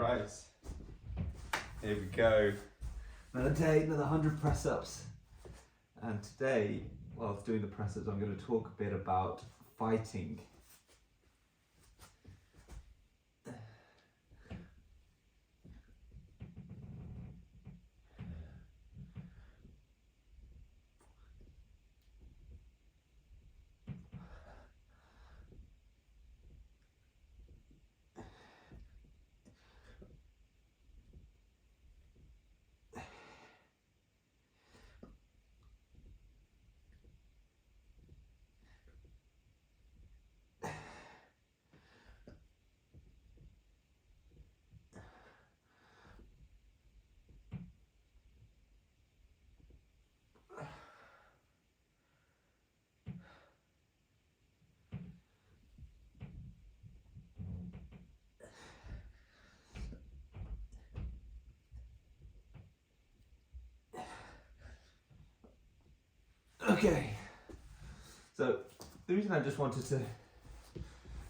Right, here we go. Another day, another 100 press-ups. And today, whilst doing the press-ups, I'm going to talk a bit about fighting. Okay, so the reason I just wanted to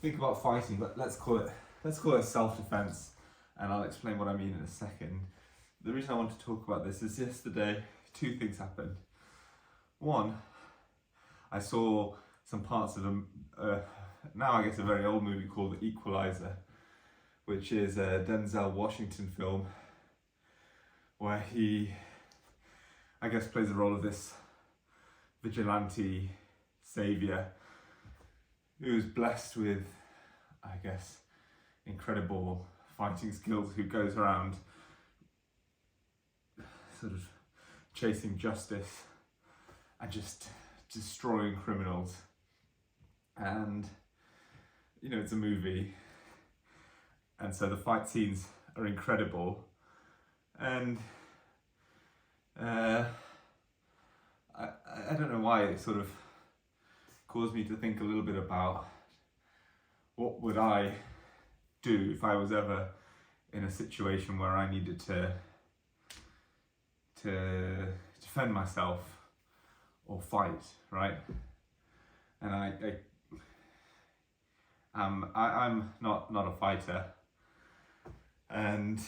think about fighting, but let's call it self-defense, and I'll explain what I mean in a second. The reason I want to talk about this is yesterday, two things happened. One, I saw some parts of now I guess a very old movie called The Equalizer, which is a Denzel Washington film where he, I guess, plays the role of this vigilante savior who is blessed with, I guess, incredible fighting skills, who goes around sort of chasing justice and just destroying criminals. And you know, it's a movie, and so the fight scenes are incredible, and I don't know why it sort of caused me to think a little bit about what would I do if I was ever in a situation where I needed to defend myself or fight, right? And I'm not a fighter, and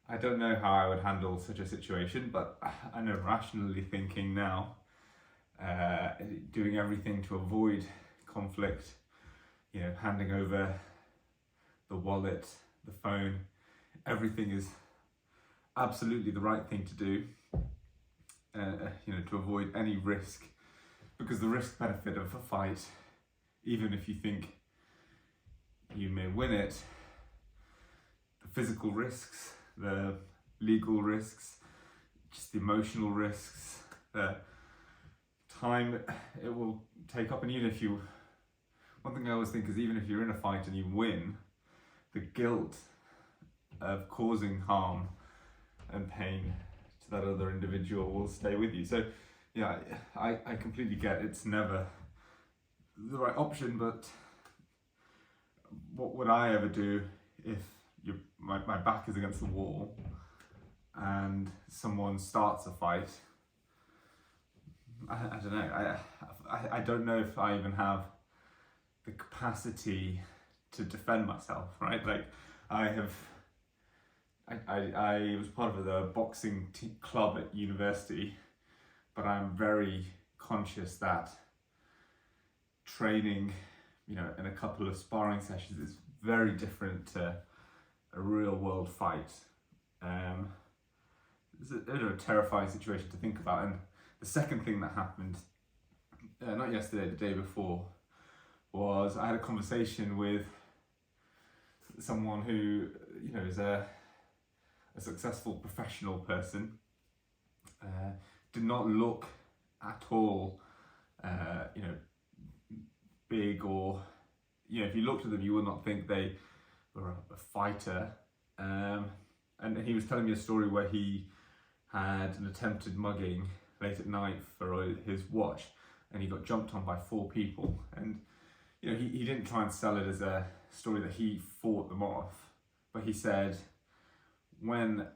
I don't know how I would handle such a situation, but I know, rationally thinking now, doing everything to avoid conflict, you know, handing over the wallet, the phone, everything is absolutely the right thing to do, you know, to avoid any risk, because the risk benefit of a fight, even if you think you may win it, the physical risks, the legal risks, just the emotional risks, the time it will take up, and even if you, one thing I always think is, even if you're in a fight and you win, the guilt of causing harm and pain to that other individual will stay with you. So yeah, I completely get it's never the right option, but what would I ever do if my back is against the wall and someone starts a fight? I don't know. I don't know if I even have the capacity to defend myself, right? Like I was part of the boxing club at university, but I'm very conscious that training, you know, in a couple of sparring sessions is very different to a real world fight. It's a terrifying situation to think about. And the second thing that happened, not yesterday, the day before, was I had a conversation with someone who, you know, is a successful professional person, did not look at all, you know, big, or, you know, if you looked at them, you would not think they were a fighter. And he was telling me a story where he had an attempted mugging late at night for his watch, and he got jumped on by 4 people. And you know, he didn't try and sell it as a story that he fought them off, but he said when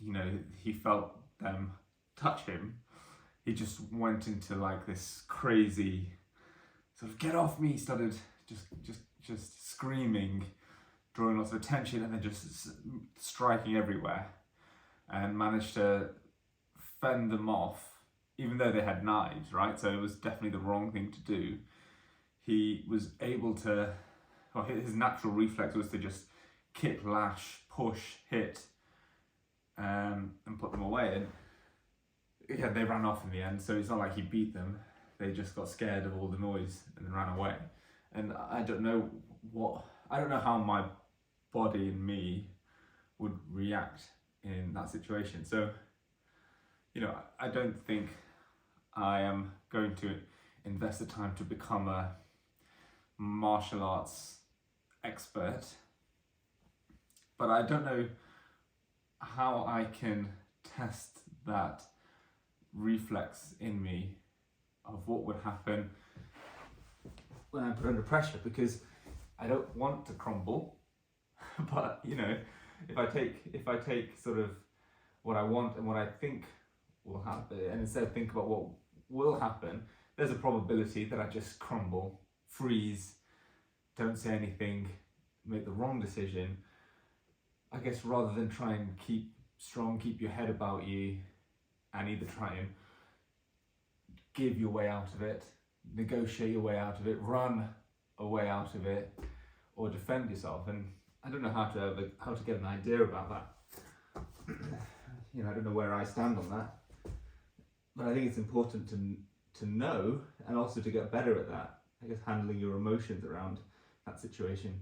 you know, he felt them touch him, he just went into like this crazy sort of "get off me," started just screaming drawing lots of attention and then just striking everywhere, and managed to fend them off, even though they had knives, right? So it was definitely the wrong thing to do. He was able to, well, his natural reflex was to just kick, lash, push, hit, and put them away. And yeah, they ran off in the end, so it's not like he beat them. They just got scared of all the noise and then ran away. And I don't know how my body and me would react in that situation. So, I don't think I am going to invest the time to become a martial arts expert, but I don't know how I can test that reflex in me of what would happen when I'm put under pressure, because I don't want to crumble. But if I take sort of what I want and what I think will happen, and instead of think about what will happen, there's a probability that I just crumble, freeze, don't say anything, make the wrong decision. I guess rather than try and keep strong, keep your head about you, and either try and give your way out of it, negotiate your way out of it, run a way out of it, or defend yourself. And I don't know how to get an idea about that. I don't know where I stand on that, but I think it's important to know, and also to get better at that. I guess handling your emotions around that situation.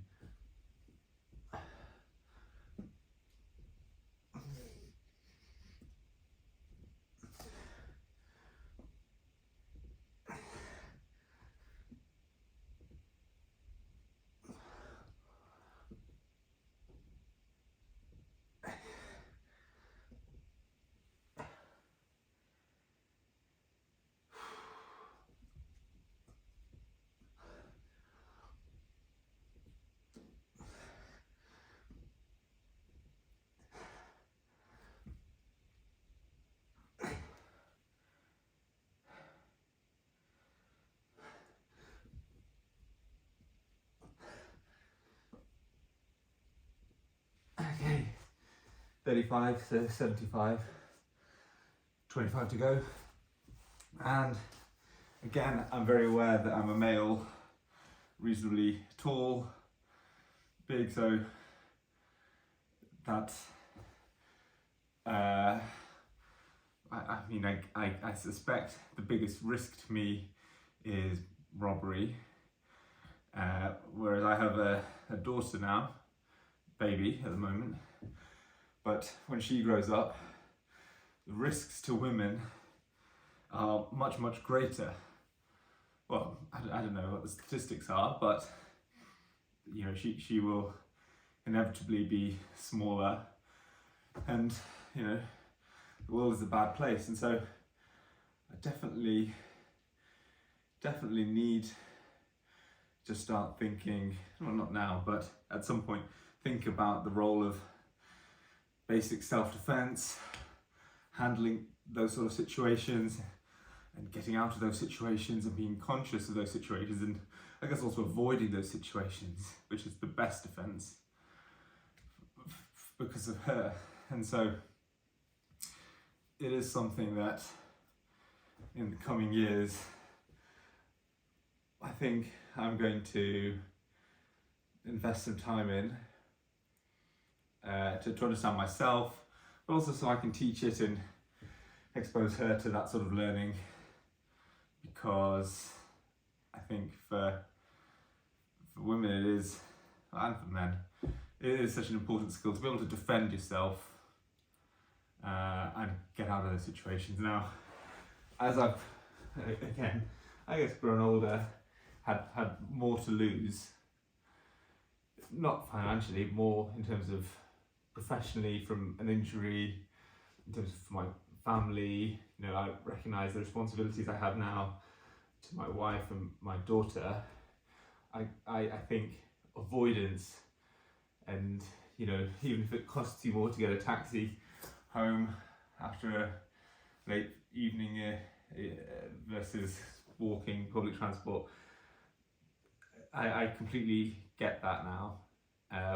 Okay, 35 to 75, 25 to go. And again, I'm very aware that I'm a male, reasonably tall, big, so that I suspect the biggest risk to me is robbery, whereas I have a daughter now, baby at the moment, but when she grows up, the risks to women are much, much greater. Well, I don't know what the statistics are, but she will inevitably be smaller, and the world is a bad place. And so I definitely need to start thinking, well, not now, but at some point, think about the role of basic self-defense, handling those sort of situations, and getting out of those situations, and being conscious of those situations, and I guess also avoiding those situations, which is the best defense because of her. And so it is something that in the coming years, I think I'm going to invest some time in to understand myself, but also so I can teach it and expose her to that sort of learning, because I think for women it is, and for men, it is such an important skill to be able to defend yourself and get out of those situations. Now, as I've, again, I guess grown older, had more to lose, not financially, more in terms of professionally from an injury, in terms of my family, I recognise the responsibilities I have now to my wife and my daughter. I think avoidance, and even if it costs you more to get a taxi home after a late evening versus walking public transport, I completely get that now,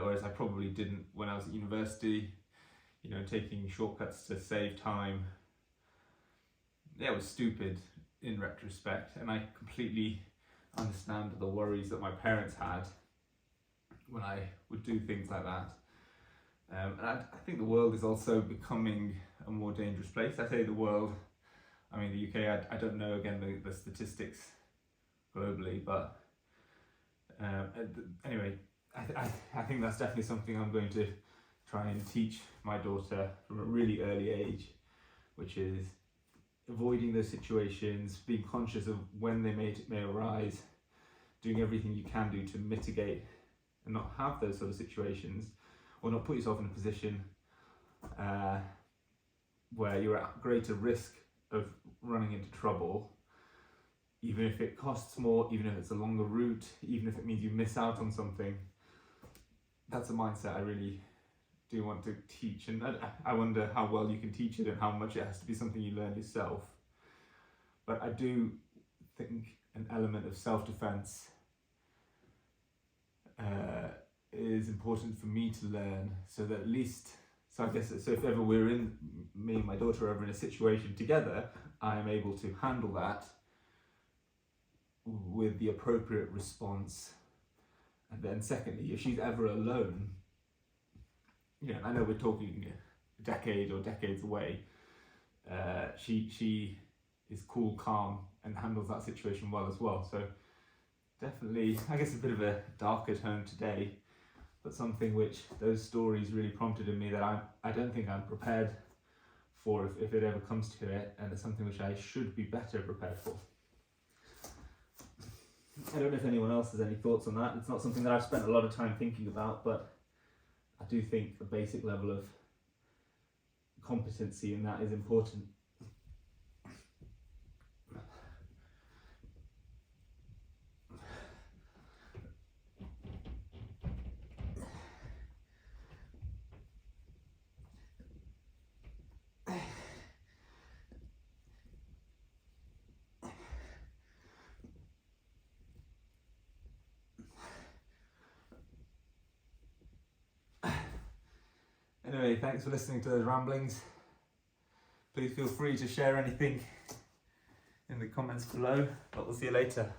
whereas I probably didn't when I was at university. You know, taking shortcuts to save time. Yeah, it was stupid in retrospect, and I completely understand the worries that my parents had when I would do things like that. And I think the world is also becoming a more dangerous place. I say the world, I mean the UK, I don't know again the statistics globally, but anyway, I think that's definitely something I'm going to try and teach my daughter from a really early age, which is avoiding those situations, being conscious of when they may arise, doing everything you can do to mitigate and not have those sort of situations, or not put yourself in a position where you're at greater risk of running into trouble, even if it costs more, even if it's a longer route, even if it means you miss out on something. That's a mindset I really do want to teach, and I wonder how well you can teach it and how much it has to be something you learn yourself. But I do think an element of self-defense is important for me to learn, so that at least, so I guess, so if ever me and my daughter are ever in a situation together, I am able to handle that with the appropriate response. And then secondly, if she's ever alone, you know, I know we're talking a decade or decades away, she is cool, calm, and handles that situation well as well. So definitely, I guess, a bit of a darker tone today, but something which those stories really prompted in me that I don't think I'm prepared for if it ever comes to it, and it's something which I should be better prepared for. I don't know if anyone else has any thoughts on that. It's not something that I've spent a lot of time thinking about, but I do think the basic level of competency in that is important. Anyway, thanks for listening to those ramblings. Please feel free to share anything in the comments below, but we'll see you later.